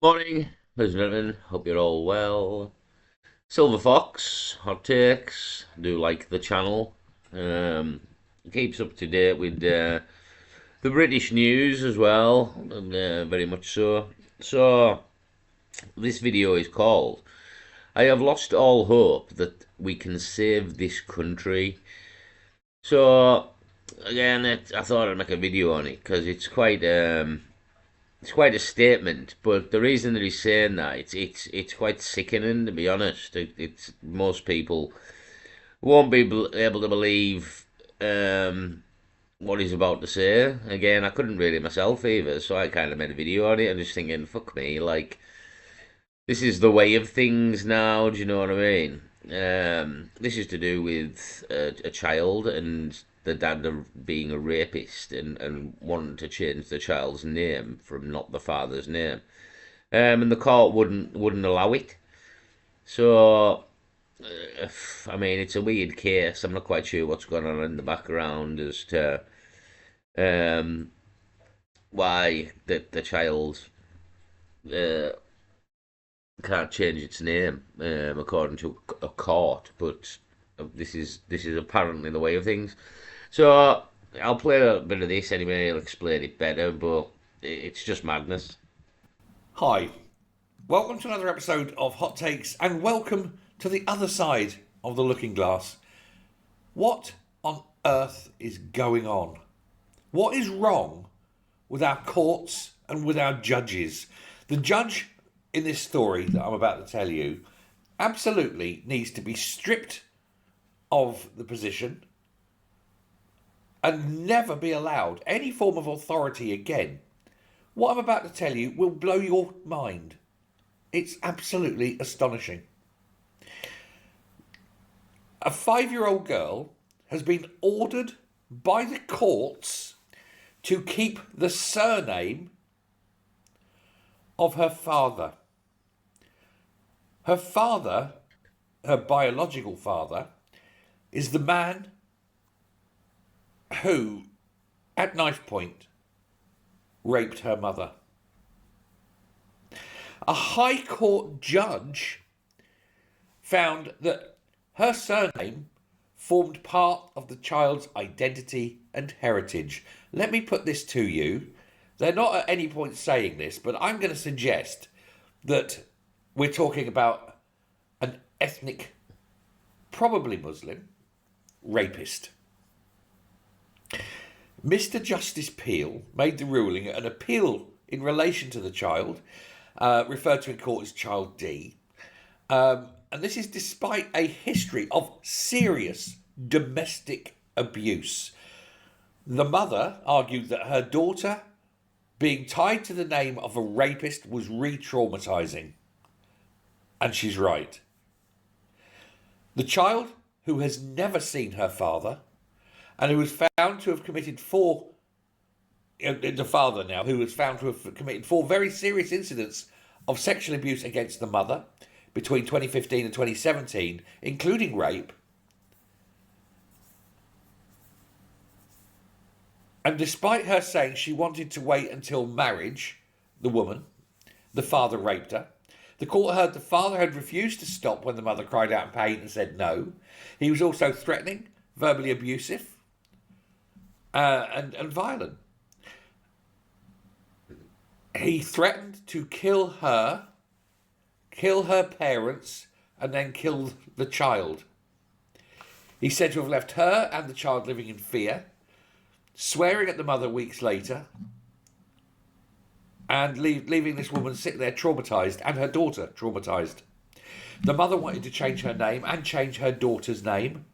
Morning, ladies and gentlemen. Hope you're all well. Silver Fox, hot takes. Do like the channel. Um, Keeps up to date with the British news as well, and very much so. So this video is called "I have lost all hope that we can save this country." So again, I thought I'd make a video on it because it's quite a statement, but the reason that he's saying that it's quite sickening, to be honest. It's most people won't be able to believe what he's about to say. Again, I couldn't read it myself either, so I kind of made a video on it. I'm just thinking, fuck me, like this is the way of things now. Do you know what I mean? This is to do with a child and the dad being a rapist and wanting to change the child's name from not the father's name. And the court wouldn't allow it. So, I mean, it's a weird case. I'm not quite sure what's going on in the background as to um, why the child uh, can't change its name according to a court, but this is apparently the way of things. So I'll play a bit of this anyway. I'll explain it better, but it's just madness. Hi, welcome to another episode of Hot Takes and welcome to the other side of the looking glass. What on earth is going on? What is wrong with our courts and with our judges? The judge in this story that I'm about to tell you absolutely needs to be stripped of the position and never be allowed any form of authority again. What I'm about to tell you will blow your mind. It's absolutely astonishing. A 5-year-old girl has been ordered by the courts to keep the surname of her father. Her father, her biological father, is the man who, at knife point, raped her mother. A High Court judge found that her surname formed part of the child's identity and heritage. Let me put this to you. They're not at any point saying this, but I'm going to suggest that we're talking about an ethnic, probably Muslim, rapist. Mr. Justice Peel made the ruling an appeal in relation to the child, referred to in court as Child D. And this is despite a history of serious domestic abuse. The mother argued that her daughter being tied to the name of a rapist was re-traumatizing. And she's right. The child, who has never seen her father, and who was found to have committed the father now, who was found to have committed 4 very serious incidents of sexual abuse against the mother between 2015 and 2017, including rape. And despite her saying she wanted to wait until marriage, the woman, the father raped her. The court heard the father had refused to stop when the mother cried out in pain and said no. He was also threatening, verbally abusive, and violent. He threatened to kill her parents, and then kill the child. He's said to have left her and the child living in fear, swearing at the mother weeks later, and leaving this woman sitting there traumatised, and her daughter traumatised. The mother wanted to change her name and change her daughter's name.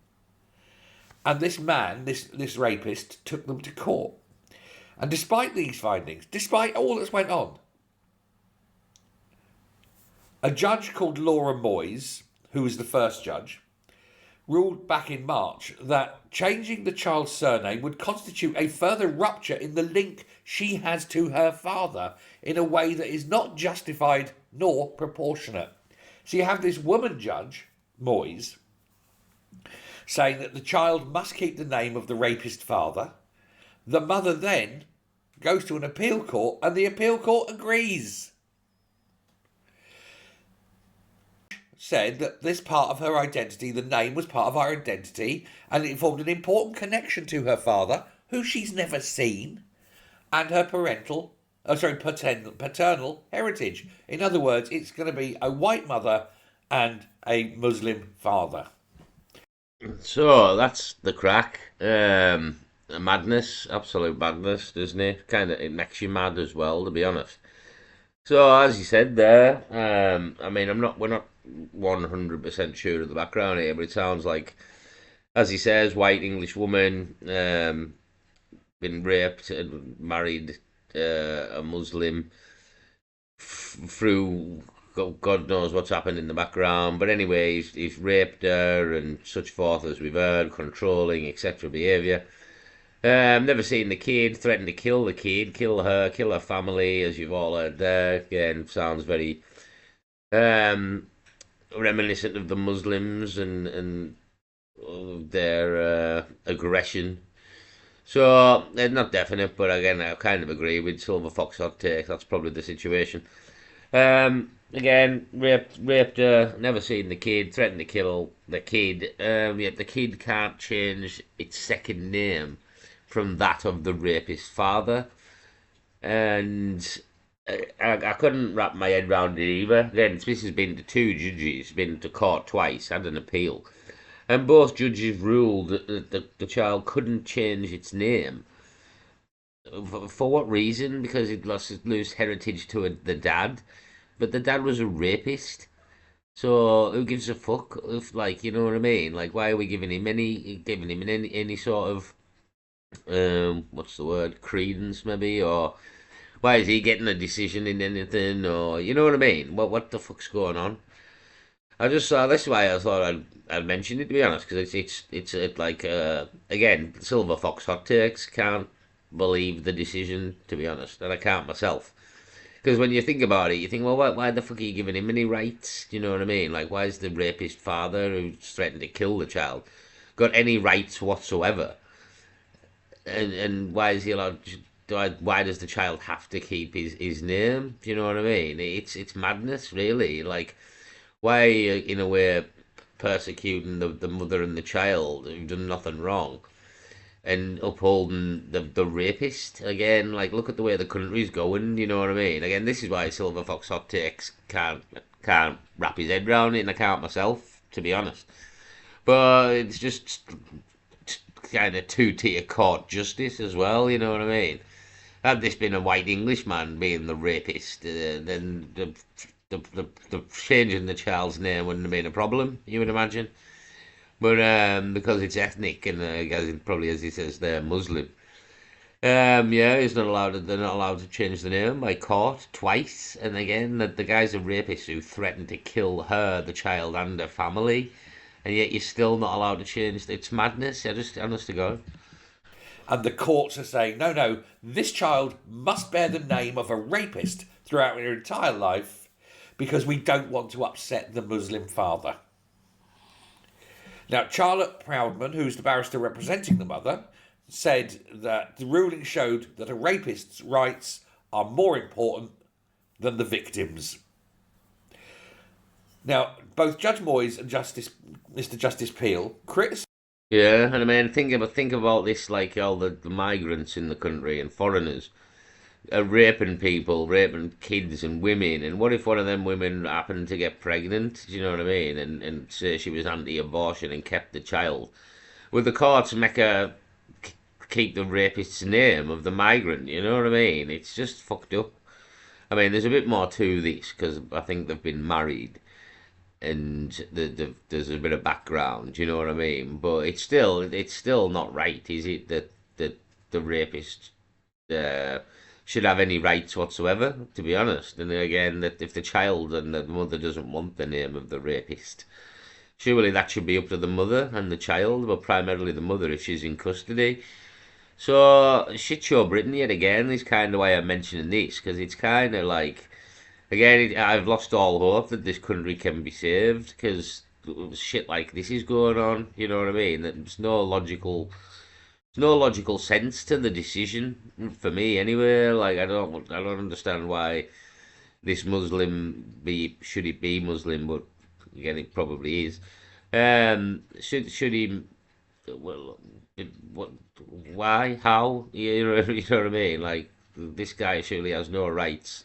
And this man, this rapist, took them to court. And despite these findings, despite all that's went on, a judge called Laura Moyes, who was the first judge, ruled back in March that changing the child's surname would constitute a further rupture in the link she has to her father in a way that is not justified nor proportionate. So you have this woman judge, Moyes, saying that the child must keep the name of the rapist father. The mother then goes to an appeal court and the appeal court agrees. said that this part of her identity, the name was part of her identity, and it formed an important connection to her father, who she's never seen, and her paternal heritage. In other words, it's going to be a white mother and a Muslim father. So that's the crack. Madness, absolute madness, doesn't it? Kind of, it makes you mad as well, to be honest. So as you said there, I mean, we're not 100% sure of the background here, but it sounds like, as he says, white English woman, been raped and married a Muslim through God knows what's happened in the background. But anyway, he's raped her and such forth as we've heard, controlling, etc. behaviour. Never seen the kid, threatened to kill the kid, kill her family, as you've all heard there. Again, sounds very um, reminiscent of the Muslims and their aggression. So, not definite, but again, I kind of agree with Silver Fox hot take. That's probably the situation. Again, raped her, never seen the kid, threatened to kill the kid. Yet the kid can't change its second name from that of the rapist father. And I couldn't wrap my head around it either. Again, this has been to two judges, been to court twice, had an appeal. And both judges ruled that the child couldn't change its name. For what reason? Because it lost lose heritage to the dad. But the dad was a rapist. So who gives a fuck if, like, you know what I mean? Like, why are we giving him any sort of what's the word, credence maybe, or why is he getting a decision in anything, or you know what I mean? What the fuck's going on? I just saw that's why I thought I'd mention it, to be honest, because it's like again, Silver Fox hot takes. Can't believe the decision, to be honest, and I can't myself. Because when you think about it, you think, well, why the fuck are you giving him any rights? Do you know what I mean? Like, why is the rapist father who's threatened to kill the child got any rights whatsoever? And why is he allowed? Why does the child have to keep his name? Do you know what I mean? It's madness, really. Like, why, in a way, persecuting the mother and the child who've done nothing wrong, and upholding the rapist again? Like, look at the way the country's going. You know what I mean? Again, this is why Silver Fox hot takes can't wrap his head around it, and I can't myself, to be honest. But it's just kind of two-tier court justice as well. You know what I mean? Had this been a white Englishman being the rapist, then the changing the child's name wouldn't have been a problem, you would imagine. But because it's ethnic and probably as he says, they're Muslim. Yeah, he's not allowed. They're not allowed to change the name by court twice. And again, the guy's a rapist who threatened to kill her, the child, and her family, and yet you're still not allowed to change. It's madness. Honest to God. And the courts are saying, no, no, this child must bear the name of a rapist throughout her entire life because we don't want to upset the Muslim father. Now, Charlotte Proudman, who's the barrister representing the mother, said that the ruling showed that a rapist's rights are more important than the victim's. Now, both Judge Moyes and Mr. Justice Peel criticised. Yeah, and I mean, think about this, like all the migrants in the country and foreigners are raping people, raping kids and women. And what if one of them women happened to get pregnant? Do you know what I mean? And say she was anti-abortion and kept the child. Would the courts make her keep the rapist's name of the migrant? You know what I mean? It's just fucked up. I mean, there's a bit more to this because I think they've been married and there's a bit of background. You know what I mean? But it's still not right, is it? That the rapist uh, should have any rights whatsoever, to be honest. And again, that if the child and the mother doesn't want the name of the rapist, surely that should be up to the mother and the child, but primarily the mother if she's in custody. So, shit show Britain yet again is kind of why I'm mentioning this, because it's kind of like, again, I've lost all hope that this country can be saved, because shit like this is going on, you know what I mean? There's no logical sense to the decision, for me anyway. Like, I don't understand why this Muslim should it be Muslim, but again, it probably is. Should he? Well, what? Why? How? You know what I mean? Like this guy surely has no rights,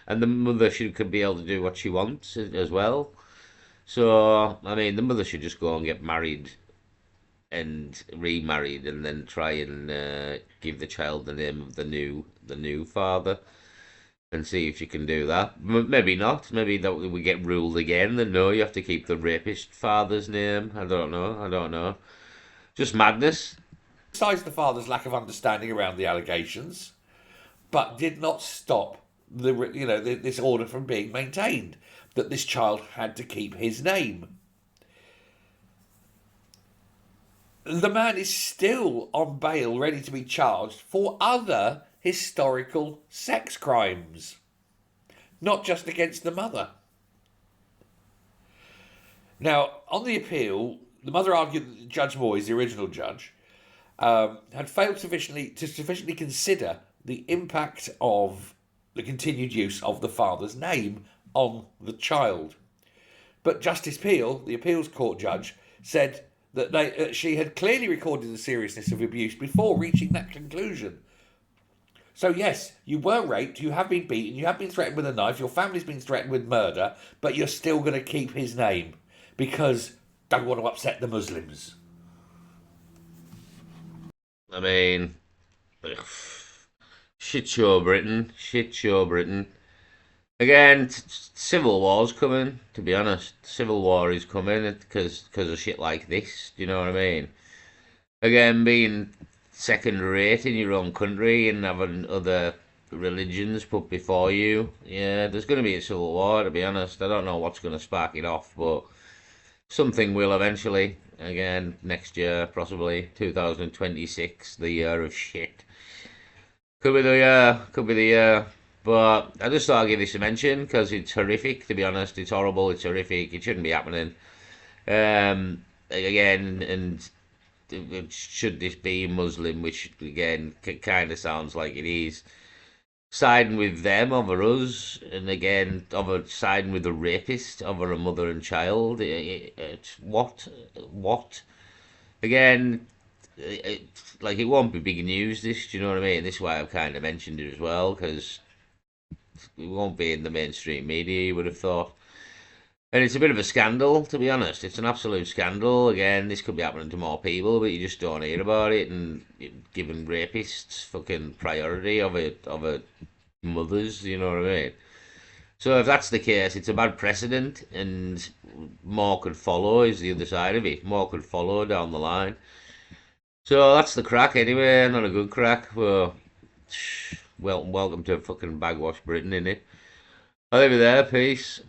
and the mother should could be able to do what she wants as well. So I mean, the mother should just go and get married and remarried, and then try and give the child the name of the new father, and see if she can do that. Maybe not. Maybe that we get ruled again. Then no, you have to keep the rapist father's name. I don't know. I don't know. Just madness. Besides the father's lack of understanding around the allegations, but did not stop this order from being maintained that this child had to keep his name. The man is still on bail, ready to be charged for other historical sex crimes, not just against the mother. Now, on the appeal, the mother argued that Judge Moyes, the original judge, had failed sufficiently consider the impact of the continued use of the father's name on the child. But Justice Peel, the appeals court judge, said that she had clearly recorded the seriousness of abuse before reaching that conclusion. So yes, you were raped, you have been beaten, you have been threatened with a knife, your family's been threatened with murder, but you're still going to keep his name because don't want to upset the Muslims. I mean, shit show Britain. Shit show Britain. Again, civil war's coming. To be honest, civil war is coming because of shit like this. Do you know what I mean? Again, being second rate in your own country and having other religions put before you. Yeah, there's going to be a civil war. To be honest, I don't know what's going to spark it off, but something will eventually. Again, next year, possibly 2026, the year of shit. Could be the year. Could be the year. But I just thought I'd give this a mention because it's horrific. To be honest, it's horrible. It's horrific. It shouldn't be happening. Again, and should this be Muslim, which again kind of sounds like it is, siding with them over us, and again over siding with the rapist over a mother and child. What? Again, like it won't be big news. This, do you know what I mean? This is why I've kind of mentioned it as well because it won't be in the mainstream media. You would have thought. And it's a bit of a scandal, to be honest. It's an absolute scandal. Again, this could be happening to more people, but you just don't hear about it. And giving rapists fucking priority of a mothers, you know what I mean? So if that's the case, it's a bad precedent, and more could follow. Is the other side of it? More could follow down the line. So that's the crack, anyway. Not a good crack. Well, welcome to fucking bagwash Britain, innit? I'll leave it there. Peace.